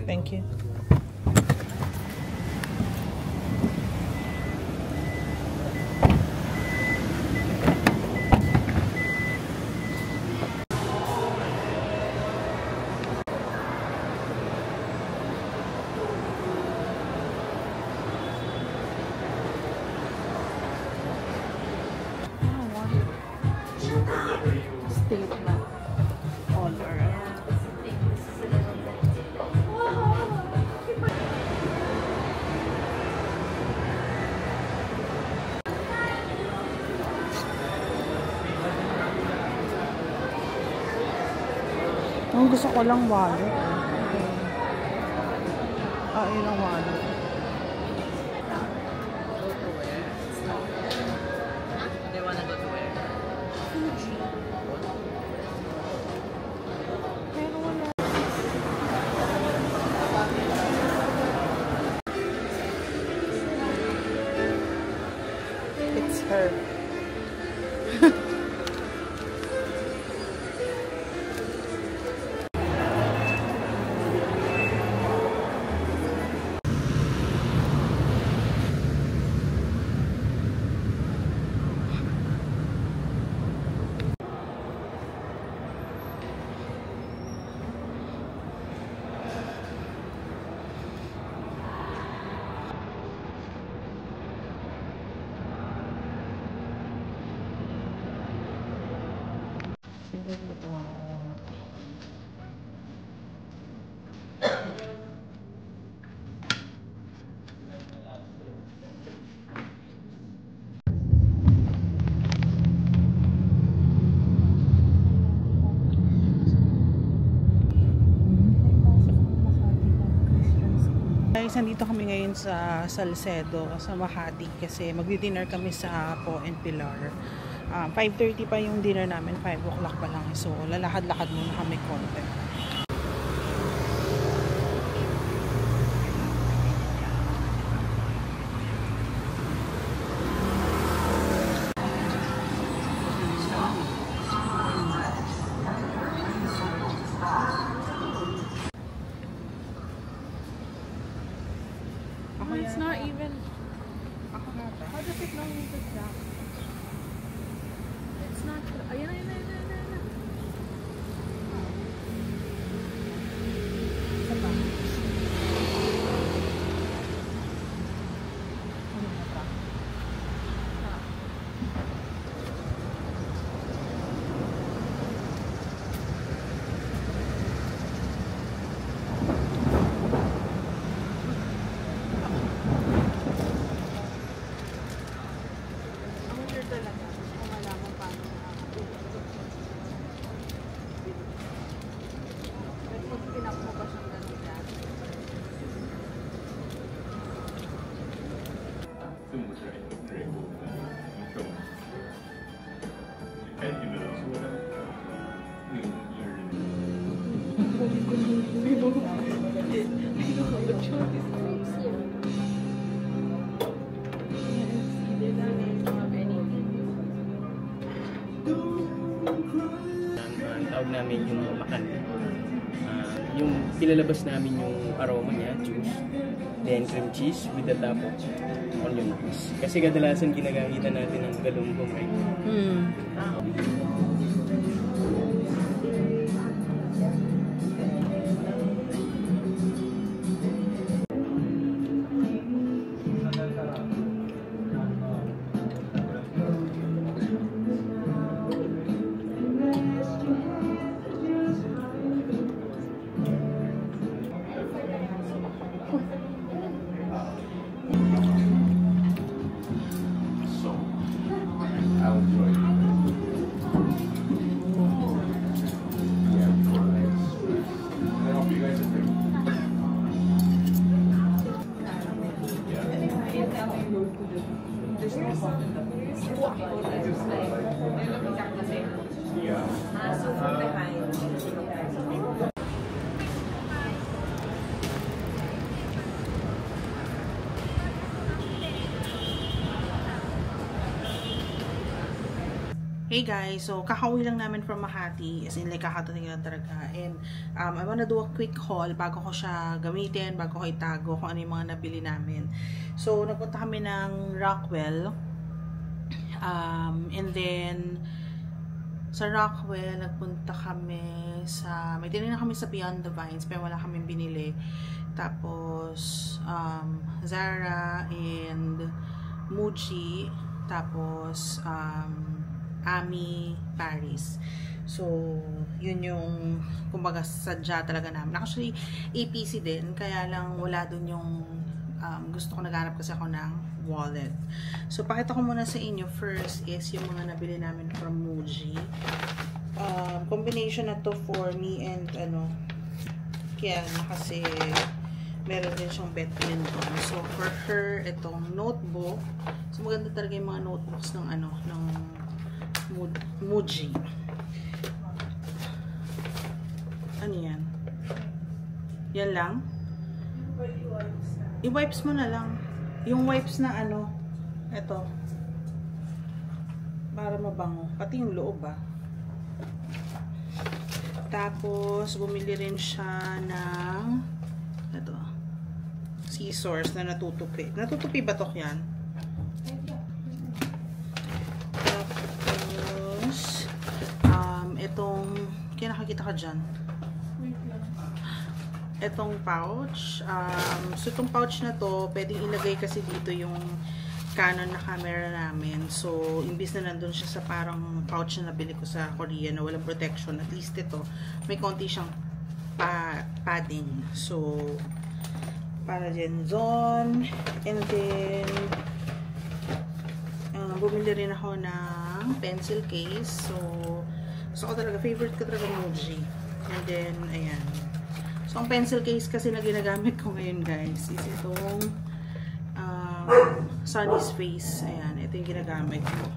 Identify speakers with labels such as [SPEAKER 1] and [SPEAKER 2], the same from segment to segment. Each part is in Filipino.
[SPEAKER 1] Thank you. State na all around. Ang gusto ko lang wallet. Yun ang wallet.
[SPEAKER 2] They wanna go to where?
[SPEAKER 1] Fuji. Pero wala. It's her. Guys, nandito kami ngayon sa Salcedo sa Makati kasi magdi-dinner kami sa Po and Pilar. 5:30 pa yung dinner namin, 5 o'clock pa lang. So, lalakad-lakad muna kami konti.
[SPEAKER 3] It's not even. How does it know it's that? It's not. Ayan, ayan, ayan, ayan, ayan. Isa pa. Ano na pa?
[SPEAKER 2] Tawag namin yung makan. Yung pilalabas namin yung aroma niya, juice, then cream cheese with the top of onion rings. Kasi kadalasan ginagamitan natin ang galunggong right?
[SPEAKER 1] Hey guys, so kakauwi lang namin from Makati, as in like kakatating lang talaga, and I wanna do a quick haul bago ko siya gamitin, bago ko itago kung ano yung mga nabili namin. So nagpunta kami ng Rockwell, and then sa Rockwell nagpunta kami sa, may tinignan kami sa Beyond the Vines pero wala kaming binili. Tapos Zara and Muji, tapos Ami Paris. So yun yung kumbaga sadya talaga namin. Actually APC din, kaya lang wala dun yung gusto ko, naghanap kasi ako ng wallet. So pakita ko muna sa inyo. First is yung mga nabili namin from Muji. Combination na to for me and kaya kasi meron din siyang Betwin doon. So for her, itong notebook. So maganda talaga yung mga notebooks ng ng Muji. Ano yan? Yan lang? I-wipes mo na lang. Yung wipes na ito. Para mabango. Pati yung loob Tapos, bumili rin siya ng scissors na natutupi. Natutupi ba to yan? Tapos, itong, kaya nakakita ka dyan? Itong pouch. So, itong pouch na to, pwedeng ilagay kasi dito yung Canon na camera namin. So, imbis na nandun siya sa parang pouch na nabili ko sa Korea na walang protection, at least ito, may konti siyang padding. So, para dyan zone. And then, bumili rin ako ng pencil case. So, gusto ko talaga, favorite ko talaga Muji. And then, ayan. So, ang pencil case kasi na ginagamit ko ngayon, guys, is itong Sunny's Face. Ayan, ito yung ginagamit ko.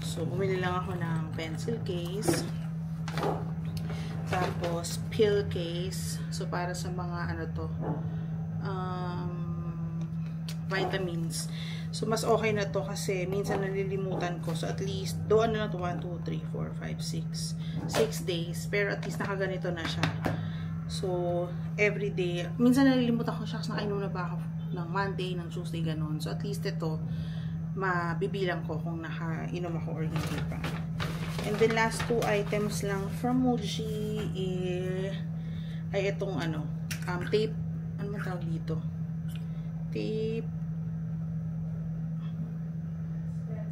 [SPEAKER 1] So, bumili lang ako ng pencil case. Tapos, pill case. So, para sa mga vitamins. So, mas okay na to kasi minsan nalilimutan ko. So, at least, do na to 1, 2, 3, 4, 5, 6. 6 days. Pero at least nakaganito na siya. So, every day. Minsan nalilimutan ko siya kasi nakainom na ba ako ng Monday, ng Tuesday, ganun. So, at least ito, mabibilang ko kung nakainom ako or hindi pa. And then, last 2 items lang from Muji ay itong tape. Ano man tawag dito? Tape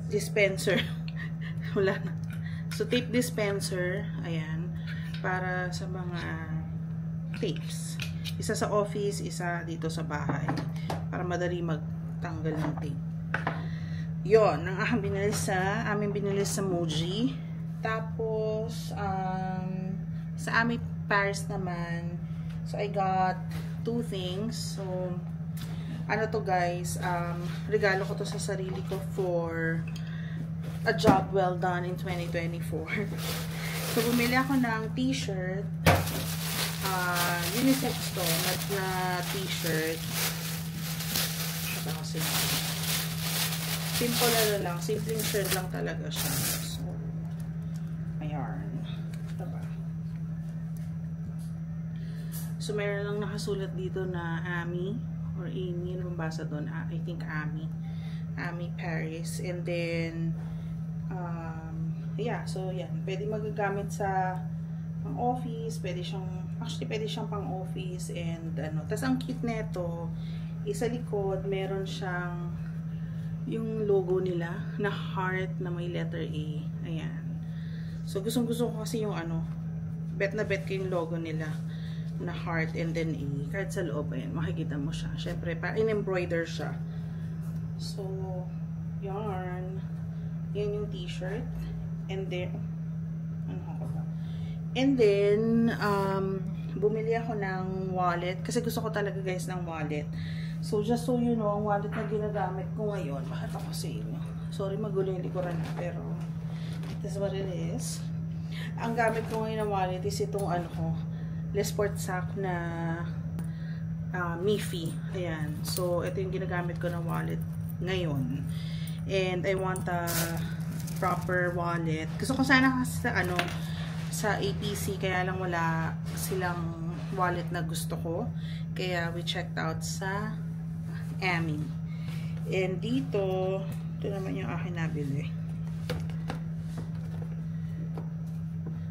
[SPEAKER 1] dispenser. Wala na. So, tape dispenser. Ayan. Para sa mga tapes. Isa sa office, isa dito sa bahay. Para madali magtanggal ng tape. Yon, ang aming binili sa Muji. Tapos, sa Ami Paris naman, so I got 2 things. So, to guys, regalo ko to sa sarili ko for a job well done in 2024. So, bumili ako ng t-shirt. Unisex to, na t-shirt. Simple lang, simpleng shirt lang talaga siya. So, ayan. Diba? So, meron lang nakasulat dito na Ami or Amy, ano bang basa doon? I think Ami Paris. And then yeah, so yan, pwede magagamit sa pang office, pwede siyang pang office. And tas ang cute nito, sa likod meron siyang yung logo nila na heart na may letter A. Ayan. So gusto ko kasi yung bet na bet ko yung logo nila na heart and then A. Kahit sa loob, ayan, makikita mo siya. Syempre, in-embroider siya. So, yarn. Yan yung t-shirt. And then, bumili ako ng wallet. Kasi gusto ko talaga, guys, ng wallet. So, just so you know, ang wallet na ginagamit ko ngayon, bakit ako sa inyo? Sorry, magulo yung likuran na, pero this is what it is. Ang gamit ko ngayon ng wallet is itong Sport Sack na Mifi. Ayan. So, ito yung ginagamit ko ng wallet ngayon. And I want a proper wallet. Gusto ko sana kasi sa ano, sa APC, kaya lang wala silang wallet na gusto ko. Kaya we checked out sa Ami. And dito, ito naman yung akin nabili.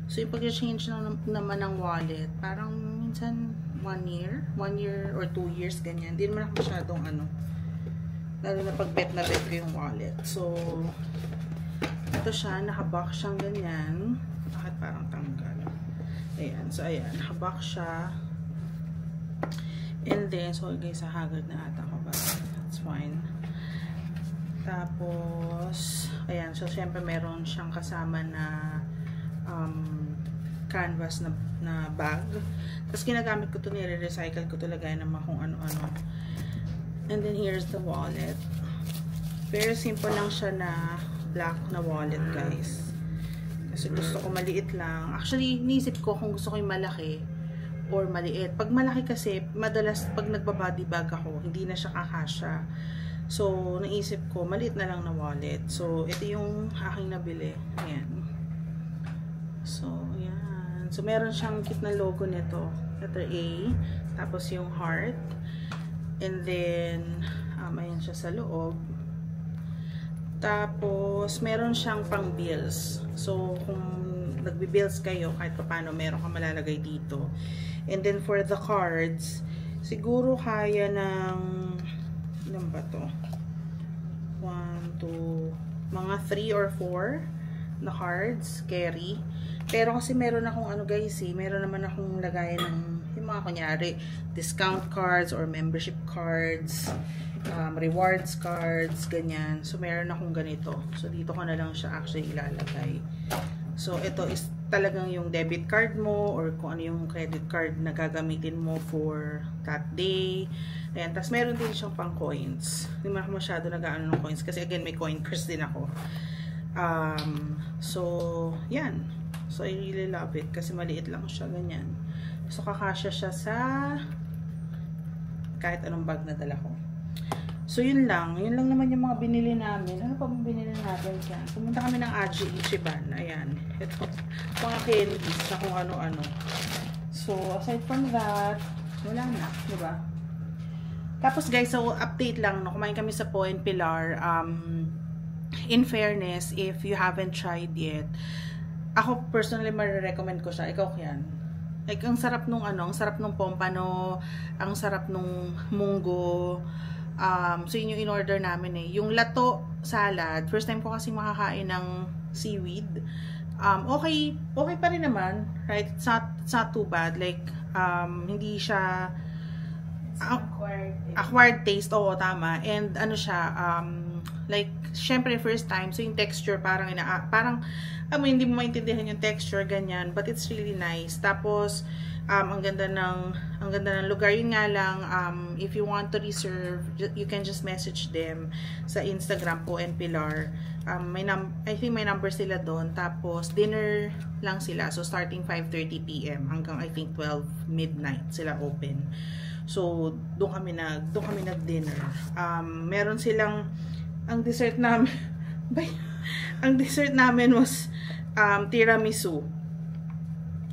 [SPEAKER 1] So, yung pag-change naman ng wallet, parang minsan 1 year or 2 years, ganyan. Hindi naman ako masyadong ano, lalo na pag-bet na bet ko yung wallet. So, ito siya, nakabox siyang ganyan. Bakit parang tanggal? Ayan, so ayan, nakabox siya. And then, so guys, haggard na ata ko ba? That's fine. Tapos, ayan, so syempre meron siyang kasama na canvas na bag. Tapos ginagamit ko ito, nire-recycle ko ito, lagay naman kung ano-ano. And then here's the wallet. Very simple lang siya na black na wallet, guys. Kasi gusto ko maliit lang. Actually, nisip ko kung gusto ko yung malaki or maliit. Pag malaki kasi, madalas pag nagbabody bag ako, hindi na siya kakasya. So, naisip ko, maliit na lang na wallet. So, ito yung aking nabili. Ayan. So, ayan. So, meron siyang cute na logo nito. Letter A. Tapos yung heart. And then, ayan siya sa loob. Tapos, meron siyang pang bills. So, kung nagbi-bills kayo, kahit pa paano, meron ka malalagay dito. And then, for the cards, siguro kaya ng, ilan ba to? 1, 2, mga 3 or 4 na cards, carry. Pero kasi meron akong ano guys meron naman akong lagayan ng yung mga kunyari discount cards or membership cards, rewards cards, ganyan. So meron akong ganito. So dito ko na lang siya actually ilalagay. So ito is talagang yung debit card mo or kung ano yung credit card na gagamitin mo for that day. Ayan, tapos meron din siyang pang coins. Hindi man ako masyado nag-aano ng coins kasi again may coin purse din ako. So yan. So, I really love it kasi maliit lang siya, ganyan. So, kakasya siya sa kahit anong bag na dala ko. So, yun lang. Yun lang naman yung mga binili namin. Ano pa bang binili natin dyan? Pumunta kami ng Aji Ichiban. Ayan. Ito. Mga candies na kung ano-ano. So, aside from that, wala na. Diba? Tapos, guys, so, update lang. No? Kumain kami sa Po and Pilar. In fairness, if you haven't tried yet, ako personally marirecommend ko siya. Ikaw yan. Like, ang sarap nung ano, ang sarap nung pompano, ang sarap nung munggo. So, yun yung in-order namin eh. Yung lato salad, first time ko kasi makakain ng seaweed. Okay pa rin naman, right? It's not too bad. Like, hindi siya acquired taste. Oo, tama. And ano siya, like, syempre first time, so yung texture parang hindi mo maintindihan yung texture, ganyan, but it's really nice. Tapos, ang ganda ng lugar. Yun nga lang, if you want to reserve, you can just message them sa Instagram Po and Pilar. I think may number sila doon. Tapos, dinner lang sila. So, starting 5:30 PM hanggang I think 12 midnight sila open. So, doon kami nag-dinner. Meron silang, ang dessert namin was tiramisu.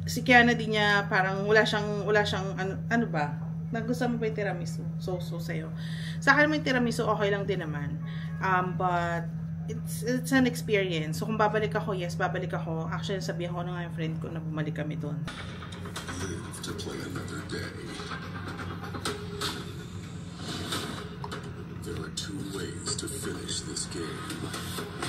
[SPEAKER 1] Si Kiana din niya parang wala siyang ano ba? Nagustuhan mo ba yung tiramisu? So sa'yo. Sa akin may tiramisu okay lang din naman. But it's an experience. So kung babalik ako, yes, babalik ako. Actually, sabihan ko na nga yung friend ko na bumalik kami doon.
[SPEAKER 4] Live to play another day. There are 2 ways to finish this game.